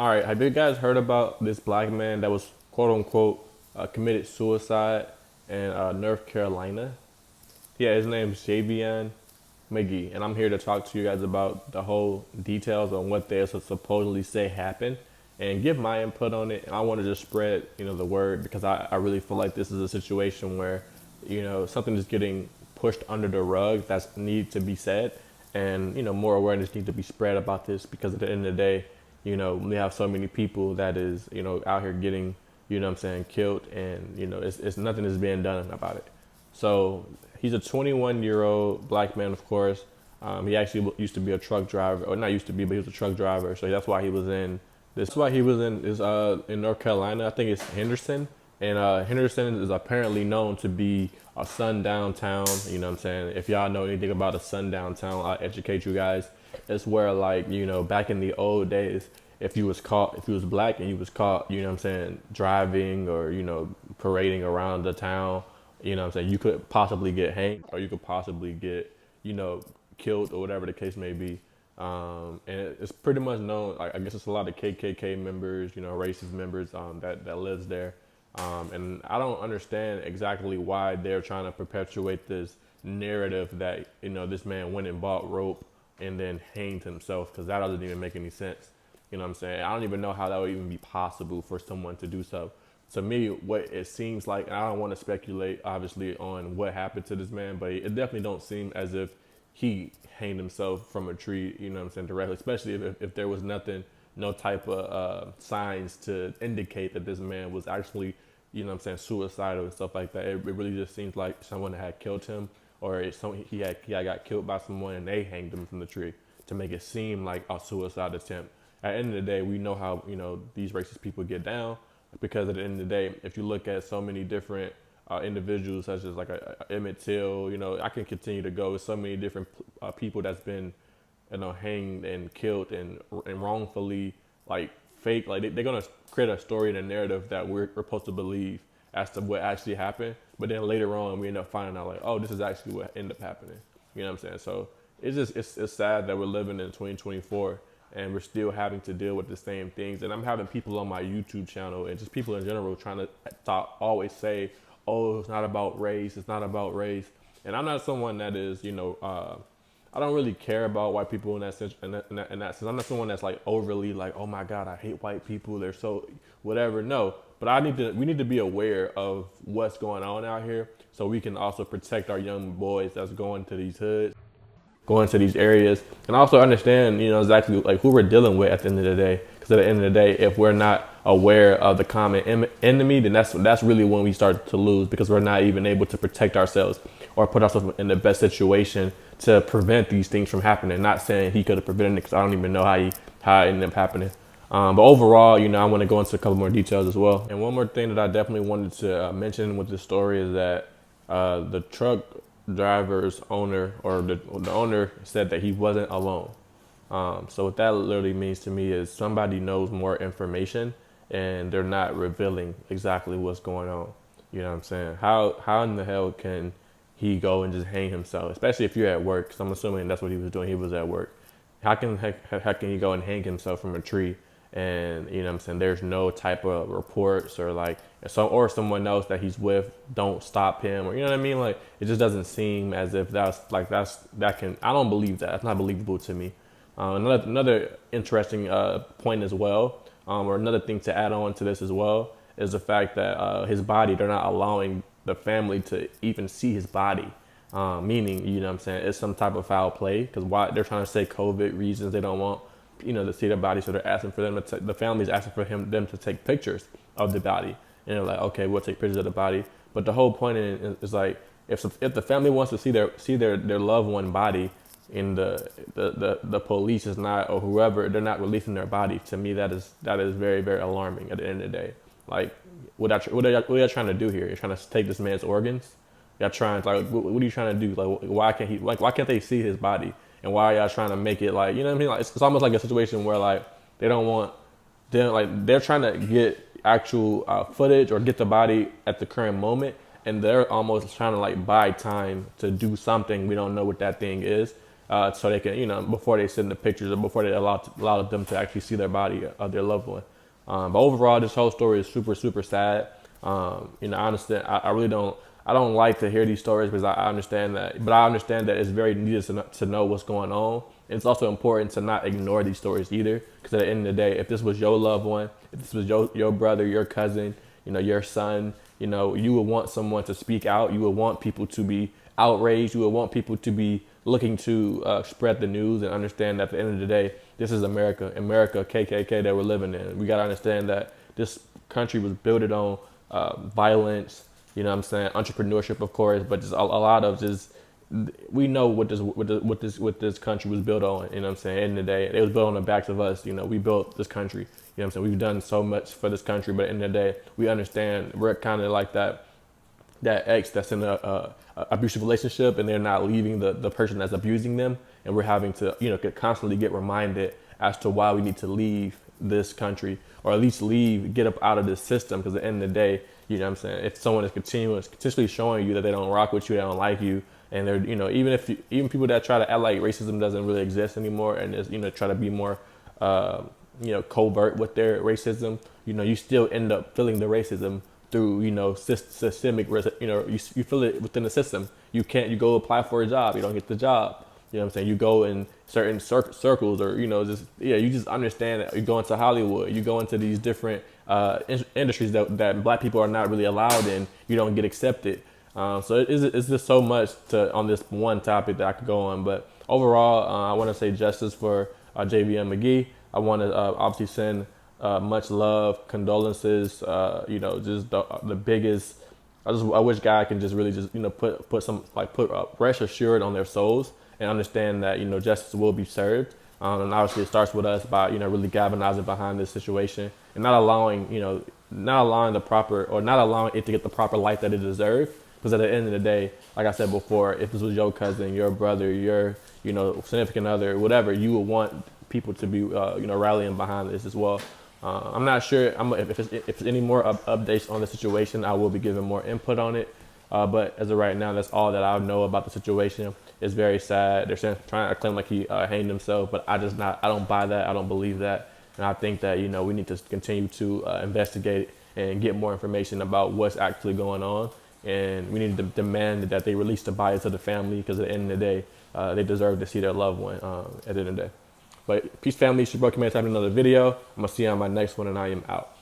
All right, have you guys heard about this black man that was quote unquote committed suicide in North Carolina? Yeah, his name's Javion Magee, and I'm here to talk to you guys about the whole details on what they supposedly say happened and give my input on it. And I want to just spread, the word because I really feel like this is a situation where, something is getting pushed under the rug that's need to be said, and more awareness needs to be spread about this because at the end of the day, we have so many people that is, out here getting, killed, and it's nothing is being done about it. So he's a 21-year-old black man, of course. He actually used to be a truck driver, or not used to be, but he was a truck driver. So that's why he was in this. That's why he was in North Carolina. I think it's Henderson, and Henderson is apparently known to be a sundown town. You know what I'm saying? If y'all know anything about a sundown town, I'll educate you guys. It's where like back in the old days, if you was black and you was caught, you know what I'm saying, driving or parading around the town, what I'm saying, you could possibly get hanged or you could possibly get, killed or whatever the case may be. And it's pretty much known, like, I guess it's a lot of KKK members, racist members that lives there. And I don't understand exactly why they're trying to perpetuate this narrative that, this man went and bought rope and then hanged himself, because that doesn't even make any sense. You know what I'm saying? I don't even know how that would even be possible for someone to do so. To me, what it seems like, and I don't want to speculate, obviously, on what happened to this man, but it definitely don't seem as if he hanged himself from a tree, directly, especially if there was nothing, no type of signs to indicate that this man was actually, suicidal and stuff like that. It really just seems like someone had killed him, or he had got killed by someone and they hanged him from the tree to make it seem like a suicide attempt. At the end of the day, we know how, these racist people get down, because at the end of the day, if you look at so many different individuals, such as like Emmett Till, I can continue to go with so many different people that's been, hanged and killed and wrongfully, like, fake, like they're gonna create a story and a narrative that we're supposed to believe as to what actually happened, but then later on we end up finding out like, oh, this is actually what ended up happening. You know what I'm saying? So it's sad that we're living in 2024 and we're still having to deal with the same things. And I'm having people on my YouTube channel and just people in general trying to always say, oh, it's not about race, it's not about race. And I'm not someone that is, I don't really care about white people in that sense. In that sense, I'm not someone that's like overly like, oh my God, I hate white people, they're so whatever. No, but we need to be aware of what's going on out here, so we can also protect our young boys that's going to these hoods, going to these areas, and also understand, exactly like who we're dealing with at the end of the day. Because at the end of the day, if we're not aware of the common enemy, then that's really when we start to lose, because we're not even able to protect ourselves or put ourselves in the best situation to prevent these things from happening. Not saying he could have prevented it, because I don't even know how it ended up happening. But overall, I want to go into a couple more details as well. And one more thing that I definitely wanted to mention with this story is that the truck driver's owner, or the owner, said that he wasn't alone. So what that literally means to me is somebody knows more information and they're not revealing exactly what's going on. You know what I'm saying? How in the hell can he go and just hang himself, especially if you're at work? Because I'm assuming that's what he was doing. He was at work. How can he go and hang himself from a tree? And what I'm saying, there's no type of reports or like or someone else that he's with don't stop him, or what I mean. Like, it just doesn't seem as if I don't believe that. That's not believable to me. Another interesting point as well, or another thing to add on to this as well, is the fact that his body, they're not allowing the family to even see his body. Meaning, what I'm saying, it's some type of foul play, because why they're trying to say COVID reasons, they don't want to see the body, so they're asking for them the family's asking for them to take pictures of the body, and they're like, okay, we'll take pictures of the body. But the whole point is like, if the family wants to see their loved one body, and the police is not, or whoever, they're not releasing their body, to me that is very, very alarming at the end of the day. Like, what are y'all trying to do here? You're trying to take this man's organs? Y'all trying, like, what are you trying to do? Like, why can't they see his body? And why are y'all trying to make it like, what I mean? Like, it's almost like a situation where like they don't want them, like they're trying to get actual footage or get the body at the current moment, and they're almost trying to like buy time to do something we don't know what that thing is. so they can, before they send the pictures or before they allow them to actually see their body of their loved one. But overall, this whole story is super, super sad. I understand. I really don't. I don't like to hear these stories because I understand that, but I understand that it's very needed to know what's going on. And it's also important to not ignore these stories either, because at the end of the day, if this was your loved one, if this was your brother, your cousin, your son, you would want someone to speak out. You would want people to be outraged. You would want people to be looking to spread the news and understand that at the end of the day, this is America, KKK that we're living in. We got to understand that this country was built on violence, entrepreneurship, of course, but just a lot of just, we know what this country was built on. At the end of the day, it was built on the backs of us. We built this country. We've done so much for this country, but at the end of the day, we understand we're kind of like that ex that's in a abusive relationship, and they're not leaving the person that's abusing them, and we're having to constantly get reminded as to why we need to leave this country, or at least get up out of this system, because at the end of the day, if someone is continuously showing you that they don't rock with you, they don't like you, and they're even people that try to act like racism doesn't really exist anymore, and just try to be more covert with their racism, you still end up feeling the racism through systemic, you feel it within the system. You go apply for a job, you don't get the job. You go in certain circles, or you just understand that you go into Hollywood, you go into these different industries that Black people are not really allowed in, you don't get accepted. So it's just so much on this one topic that I could go on. But overall, I want to say justice for Javion Magee. I want to obviously send much love, condolences. Just the biggest. I wish God can just really put rest assured on their souls, and understand that justice will be served. And obviously it starts with us by really galvanizing behind this situation, and not allowing the proper, or not allowing it to get the proper light that it deserves. Because at the end of the day, like I said before, if this was your cousin, your brother, your significant other, whatever, you would want people to be rallying behind this as well. I'm not sure if it's any more updates on the situation. I will be giving more input on it. But as of right now, that's all that I know about the situation. It's very sad. They're trying to claim like he hanged himself, but I don't buy that. I don't believe that. And I think that, we need to continue to investigate and get more information about what's actually going on. And we need to demand that they release the body to the family, because at the end of the day, they deserve to see their loved one at the end of the day. But peace, family. It's your bro, Magee, having another video. I'm going to see you on my next one, and I am out.